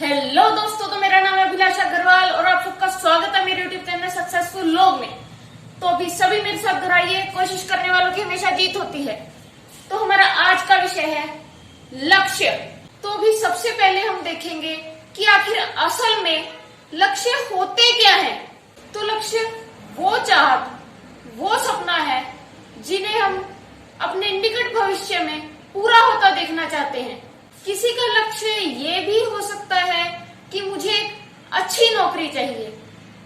Hello दोस्तों, तो मेरा नाम है अभिलाषा अग्रवाल और आप सबका स्वागत है मेरे यूट्यूब चैनल सक्सेसफुल लोग में। तो अभी सभी मेरे साथ दोहराइए, कोशिश करने वालों की हमेशा जीत होती है। तो हमारा आज का विषय है लक्ष्य। तो अभी सबसे पहले हम देखेंगे कि आखिर असल में लक्ष्य होते क्या है। तो लक्ष्य वो चाहत, वो सपना है जिन्हें हम अपने निकट भविष्य में पूरा होता देखना चाहते हैं। किसी का लक्ष्य ये भी हो सकता है कि मुझे एक अच्छी नौकरी चाहिए,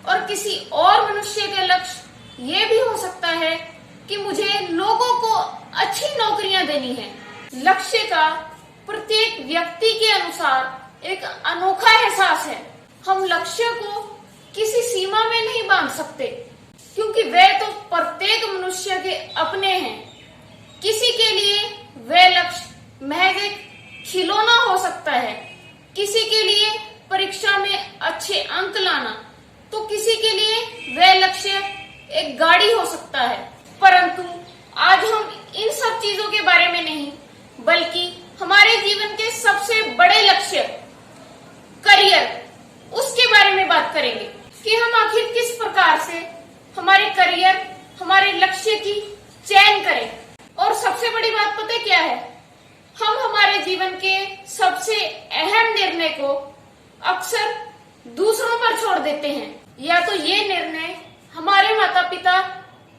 और किसी और मनुष्य का लक्ष्य ये भी हो सकता है कि मुझे लोगों को अच्छी नौकरियां देनी है। लक्ष्य का प्रत्येक व्यक्ति के अनुसार एक अनोखा एहसास है। हम लक्ष्य को किसी सीमा में नहीं बांध सकते, क्योंकि वे तो प्रत्येक मनुष्य के अपने हैं। किसी के लिए वह लक्ष्य महज एक खिलौना हो सकता है, किसी के लिए परीक्षा में अच्छे अंक लाना, तो किसी के लिए वह लक्ष्य एक गाड़ी हो सकता है। परंतु आज हम इन सब चीजों के बारे में नहीं, बल्कि हमारे जीवन के सबसे बड़े लक्ष्य करियर, उसके बारे में बात करेंगे कि हम आखिर किस प्रकार से हमारे करियर, हमारे लक्ष्य की चयन करें। और सबसे बड़ी बात पता क्या है, हम हमारे जीवन के सबसे अहम निर्णय को अक्सर दूसरों पर छोड़ देते हैं। या तो ये निर्णय हमारे माता पिता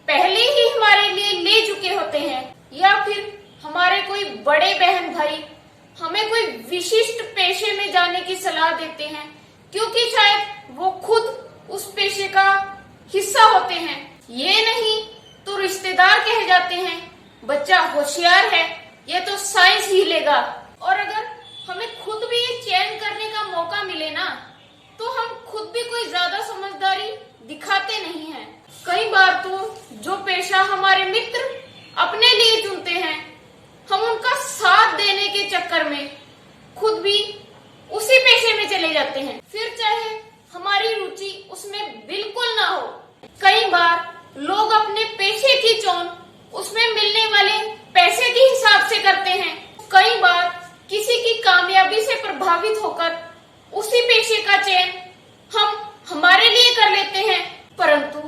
पहले ही हमारे लिए ले चुके होते हैं, या फिर हमारे कोई बड़े बहन भाई हमें कोई विशिष्ट पेशे में जाने की सलाह देते हैं, क्योंकि शायद वो खुद उस पेशे का हिस्सा होते हैं। ये नहीं तो रिश्तेदार कह जाते हैं बच्चा होशियार है, ये तो साइंस ही लेगा। और अगर हमें खुद भी ये चयन करने का मौका मिले ना, तो हम खुद भी कोई ज्यादा समझदारी दिखाते नहीं हैं। कई बार तो जो पेशा हमारे मित्र अपने लिए चुनते हैं, हम उनका साथ देने के चक्कर में खुद भी उसी पेशे में चले जाते हैं, फिर चाहे हमारी रुचि उसमें बिल्कुल ना हो। कई बार लोग अपने पेशे की चोन उसमें मिलने वाले पैसे के हिसाब से करते हैं। कई बार किसी की कामयाबी से प्रभावित होकर उसी पेशे का चयन हम हमारे लिए कर लेते हैं। परंतु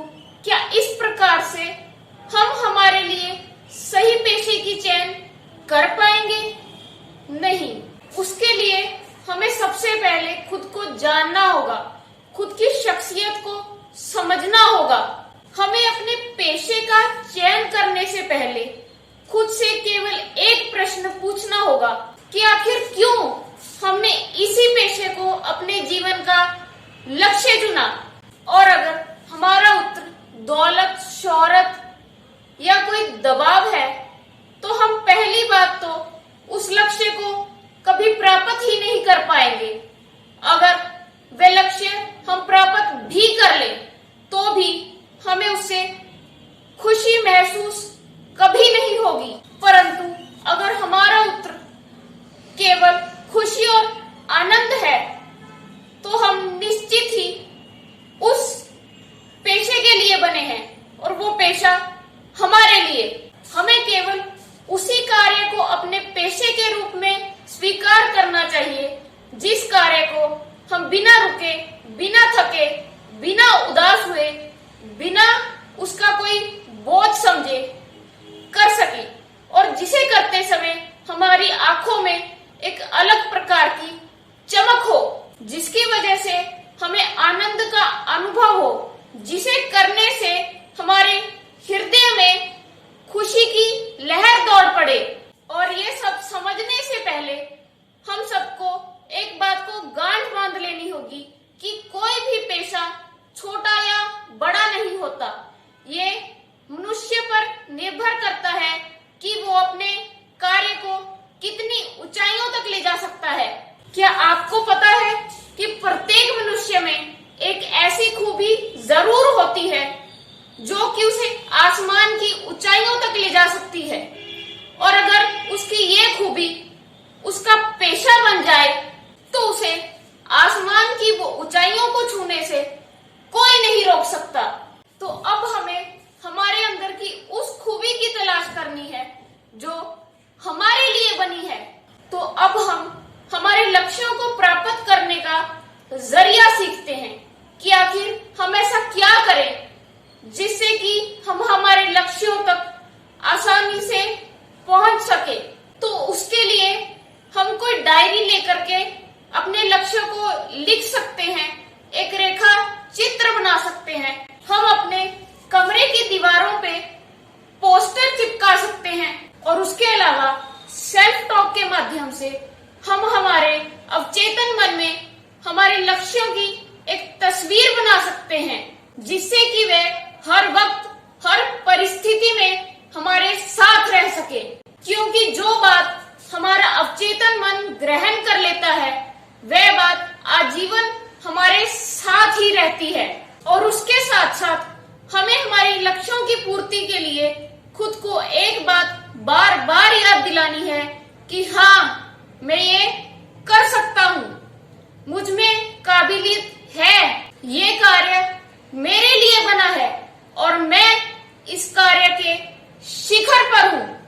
क्या इस प्रकार से हम हमारे लिए सही पेशे की चयन कर पाएंगे? नहीं। उसके लिए हमें सबसे पहले खुद को जानना होगा, खुद की शख्सियत को समझना होगा। हमें अपने पेशे का चयन करने से पहले खुद से केवल एक प्रश्न पूछना होगा कि आखिर क्यों हमने इसी पेशे को अपने जीवन का लक्ष्य चुना। और अगर हमारा उत्तर दौलत, शोहरत या कोई दबाव है, तो हम पहली बात तो उस लक्ष्य को कभी प्राप्त ही नहीं कर पाएंगे। अगर वे लक्ष्य हम प्राप्त भी कर ले, तो भी हमें उससे खुशी महसूस कभी नहीं होगी। परंतु अगर हमारा उत्तर केवल खुशी और आनंद है, तो हम निश्चित ही उस पेशे के लिए बने हैं, और वो पेशा हमारे लिए। हमें केवल उसी कार्य को अपने पेशे के रूप में स्वीकार करना चाहिए जिस कार्य को हम बिना रुके, बिना थके, बिना उदास हुए, बिना उसका कोई बोझ समझे कर सके, और जिसे करते समय हमारी आंखों में एक अलग प्रकार की चमक हो, जिसकी वजह से हमें आनंद का अनुभव हो, जिसे करने से हमारे हृदय में खुशी की लहर दौड़ पड़े। और ये सब समझने से पहले हम सबको एक बात को गांठ बांध लेनी होगी कि कोई भी पेशा छोटा या बड़ा नहीं होता। ये मनुष्य पर निर्भर करता है कि वो अपने कार्य को कितनी ऊंचाइयों तक ले जा सकता है। क्या आपको पता है कि प्रत्येक मनुष्य में एक ऐसी खूबी जरूर होती है जो कि उसे आसमान की ऊंचाइयों तक ले जा सकती है, और अगर उसकी ये खूबी उसका पेशा बन जाए, तो उसे आसमान की वो ऊंचाइयों को छूने से कोई नहीं रोक सकता। तो अब हमें हमारे अंदर की उस खूबी की तलाश करनी है जो हमारे लिए बनी है। तो अब हम हमारे लक्ष्यों को प्राप्त करने का जरिया सीखते हैं कि आखिर हम ऐसा क्या करें जिससे कि हम हमारे लक्ष्यों तक आसानी से पहुंच सके। तो उसके लिए हम कोई डायरी लेकर के अपने लक्ष्यों को लिख सकते हैं, एक रेखा चित्र बना सकते हैं, हम अपने कमरे की दीवारों पे पोस्टर चिपका सकते हैं और उसके अलावा सेल्फ टॉक के माध्यम से हम हमारे अवचेतन मन में हमारे लक्ष्यों की एक तस्वीर बना सकते हैं, जिससे कि वे हर वक्त हर परिस्थिति में हमारे साथ रह सके। क्योंकि जो बात हमारा अवचेतन मन ग्रहण कर लेता है वह बात आजीवन हमारे साथ ही रहती है। और उसके साथ साथ हमें हमारे लक्ष्यों की पूर्ति के लिए खुद को एक बात बार बार याद दिलानी है कि हाँ, मैं ये कर सकता हूँ, मुझ में काबिलियत है, ये कार्य मेरे लिए बना है और मैं इस कार्य के शिखर पर हूँ।